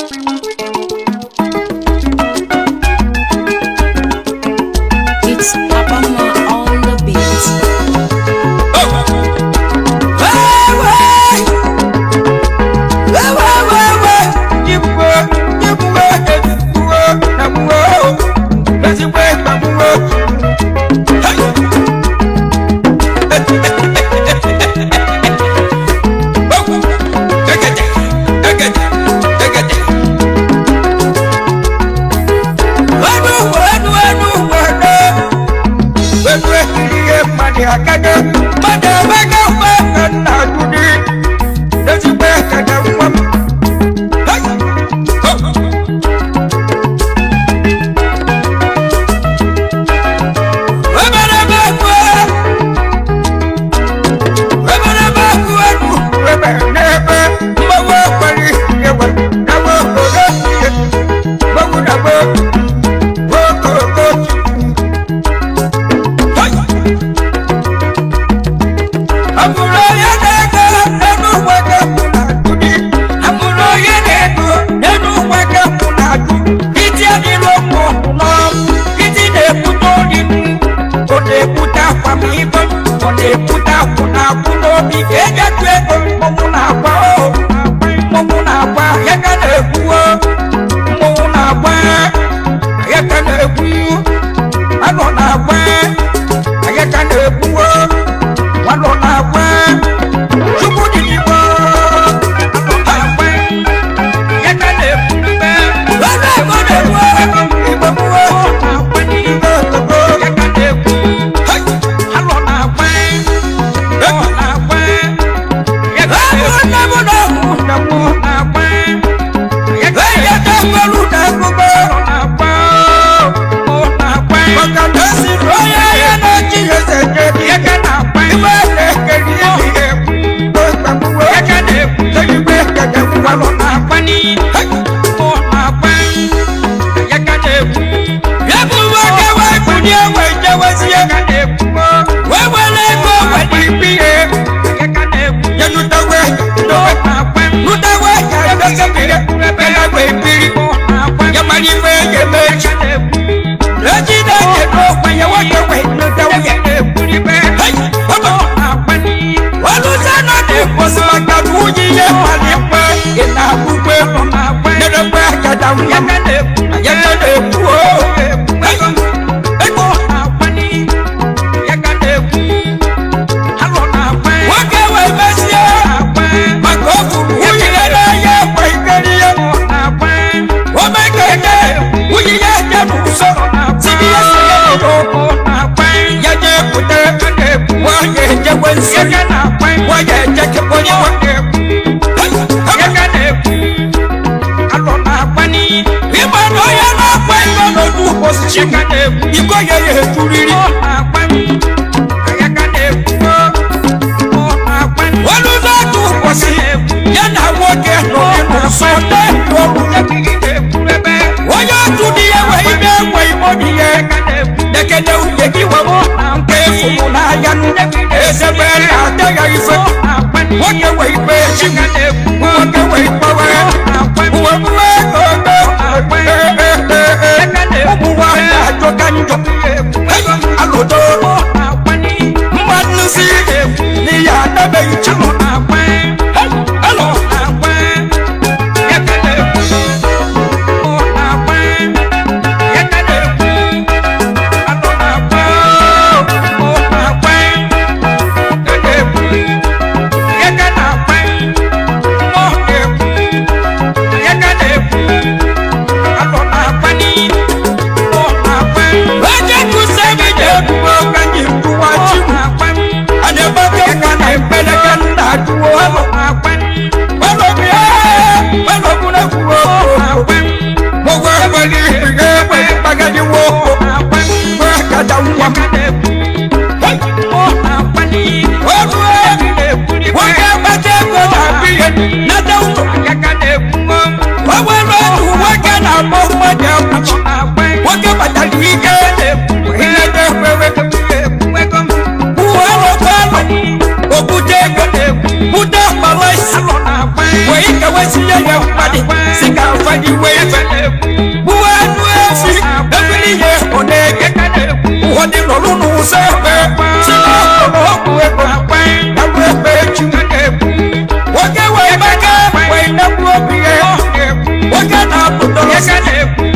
It's Abama on the beat.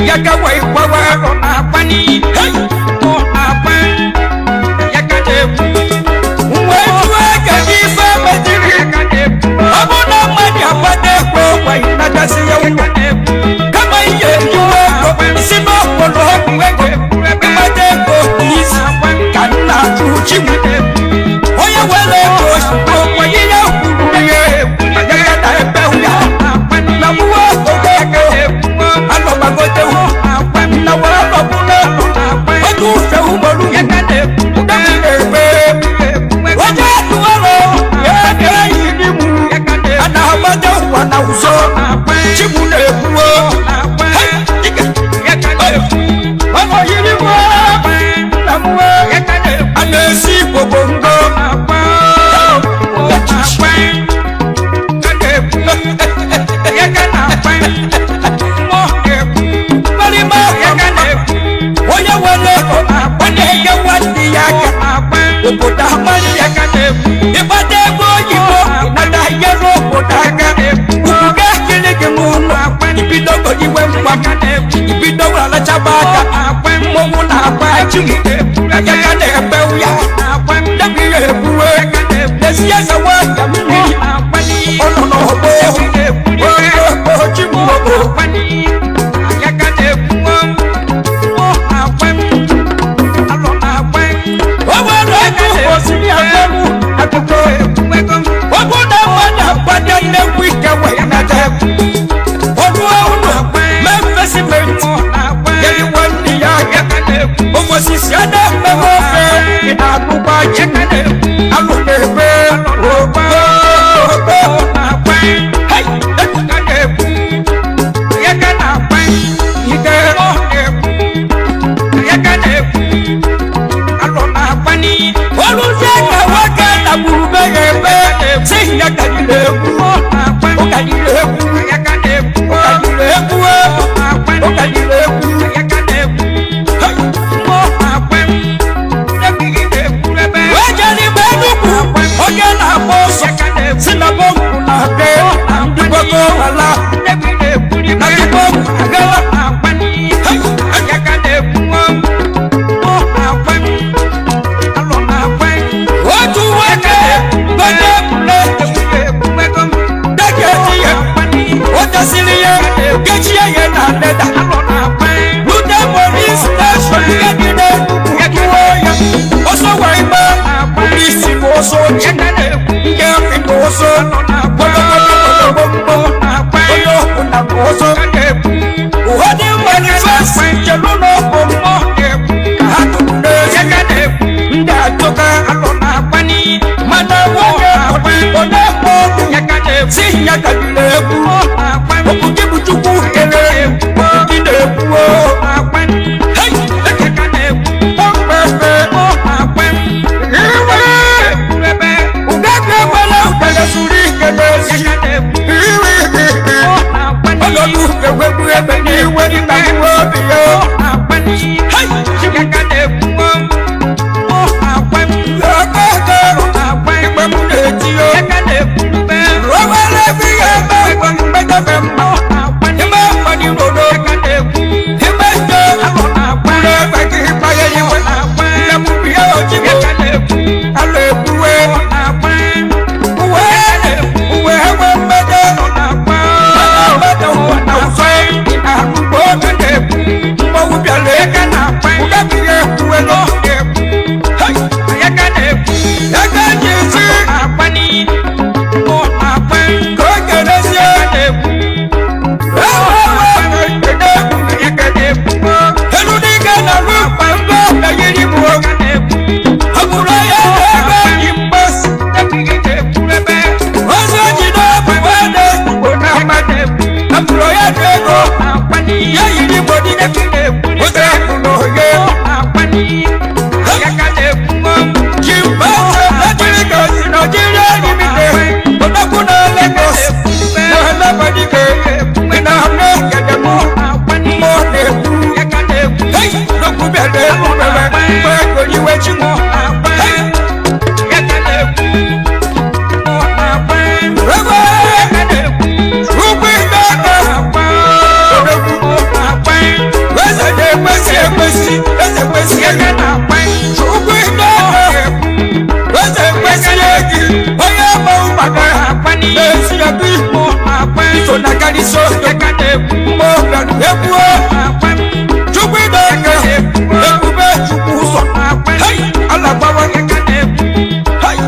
yaka wai wawa na pani hey mo na pan yaka de we tuwe ka di fa majiri yaka de abuna mani abade ko wai na dasi ya kama ye yuwe ko sino polo we kama de ko is kana tuchi oya wele ko wai ya ye yaka da pe ya na muwa ko ko alo bagote na wala buna oju fe umaru yakade udambe oja tuwalo yake yidimu ana habaja wana uso chimune buwo yakade ono yidimu na muwa yakade anesi bobongo Oboda mani yakane ibade boyibo nada yero bodaga uga kelege munu ibido boyiwe mwakane ibido wala chabaka momu na abachi yakane ebeuya dabi ebuwe desiya sawa yamini ono no obo obo chimu obo yakane buwo Osiri agbamu akoko oboda wada bada ne wika wa na da odu odu investment yeli wani ya omosisi ada mewo fe ina kuba chekane alunebe obo na pa hey ekane yakana pa ide yakane alona pani olùsẹ́kẹ̀ wọ́kẹ́ tàbùrùbẹ́ ẹ̀fẹ́ tí ìyàkàdìlẹ̀ ẹ̀kú ọ̀kàdìlẹ̀ ẹ̀kú ọ̀kàdìlẹ̀ ẹ̀kú ọ̀kàdìlẹ̀ ẹ̀kú ọ̀kàdìlẹ̀ ẹ̀kú wọ́jẹ́ ní bẹ́ẹ̀dùkú ọ̀kẹ́ náà bọ́ sọ sínàbọ̀kù náà bẹ́ ìgbọ́kọ̀ wàlá nàdìbọ̀kù àgẹ́wà Gechi ye na leda Lude police station Yagide Yagiwoya Oso wa ima Polisi moso Yagide Yagi moso Bodo Una moso Uwadi manifest Jeluno Bomo Kahatunde Yagide Nda toka Alona pani Mana woye One modu Yagide Si Yagide Okujibu chuku ele Okide buo Hey Ekekane Okpepe Iwe Ugagbe wala Ugagbe suri kele si Iwe Olodu Ewebu ebe ni iwe ni na iwe biyo Hey Ekekane buo Okeke Ikpe mu neji yo Rowele biye Ebe Kana na kaliso mo ebu chukwu doke ebube chukwu ụzọ hey alagbawa hey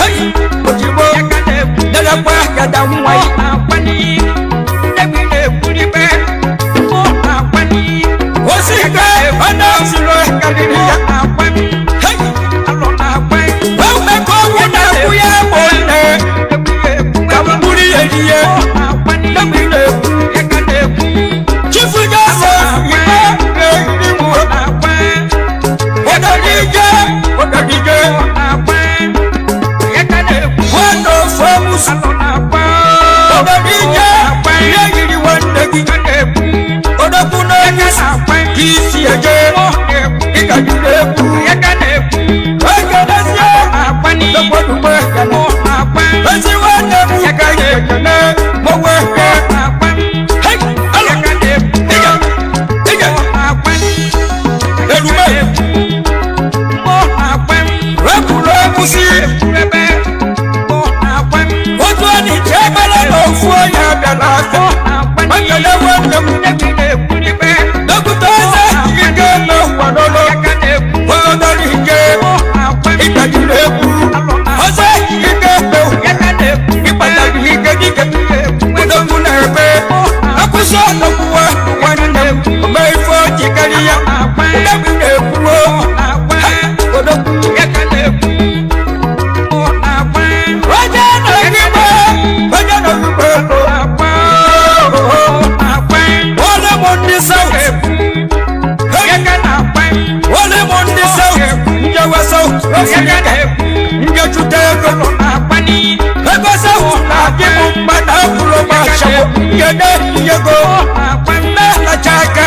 Hey, ana silo kadiri ya akwan hey alo na akwan wa me ko wo na ku ya bonde kaburi ye akwan na mi le ya kane chifu ya sa iba ni mo na akwan oda dije akwan ya kane wono fomus alo na akwan oda dije akwan ya yiri wande gi kane oda kuno akwan kisi eje ikadire ku ya kane akane sia akwan ni dopodupe kane akwan esi wande mu ya kane kane mo we akwan hey ya kane ige akwan elume mo akwan rekulo kusi rebe mo akwan ojo ni chebele lo fu ya bela ko akwan makele wande mu dokuta se ige no wadolo ya kane wadolo ige ikadire ku ose ige pe ya kane ipadari ige dige odoku na ebe akuso dokuwa wande me fo jikariya odoku na eku odoku ya kane waje no gibe wole mondi saw wole mondi saw nje wasaw nje chutego ego saw na kimu mbada kulo mashawo yede yego na la chaka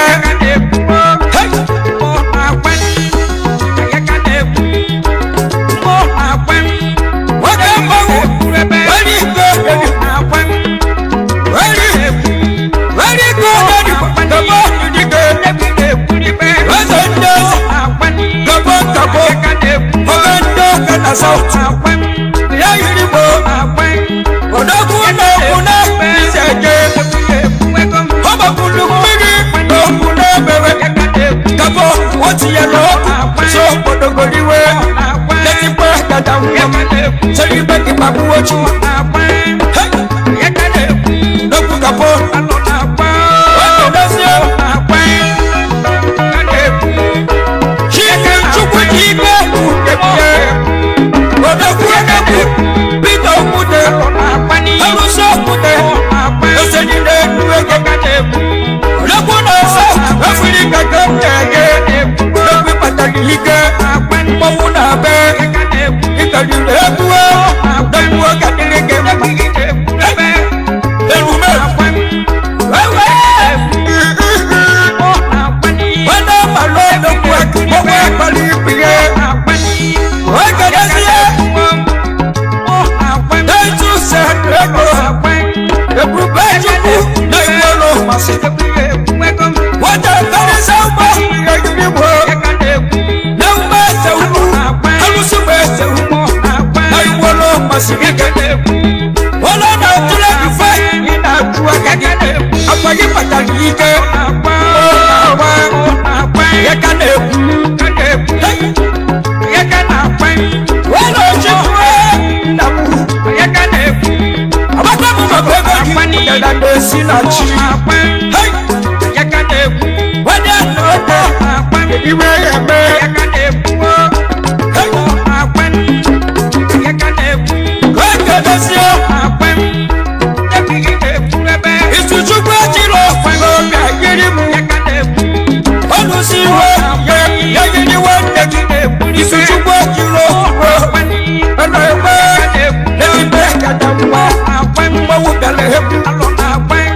South ya yiribo odogu na kuna biseje oba kulu miri no kuna bewe kabo woti ya no so podogoriwe leti pa dada ngam seri beki babu ochu ya kane dogu kabo odosio chike chukwu jibe Pito mute, aluso mute, oseni de nueke katebu. Lokuna sa, Afrika kamtege, lokwi patalike, mawuna be, ikadile buwe, damuwa katilike, elume, wewe, wana malo kwek, mwe palipiye, wekadesiye, Sinachi, hey, yakane, when you know that, you may have yakane, hey, yakane, it's to you, Bajiro, when I get him, yakane, oh, no, see what, you want, it's to you, Bajiro, and I let me back at the wall, when we will tell him.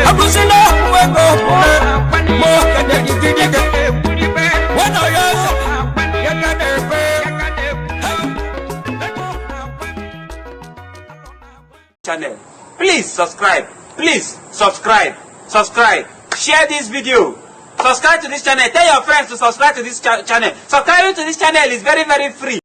Abusi channel. Please subscribe. Please subscribe. Subscribe. Share this video. Subscribe to this channel. Tell your friends to subscribe to this channel. Subscribing to this channel is very, very free.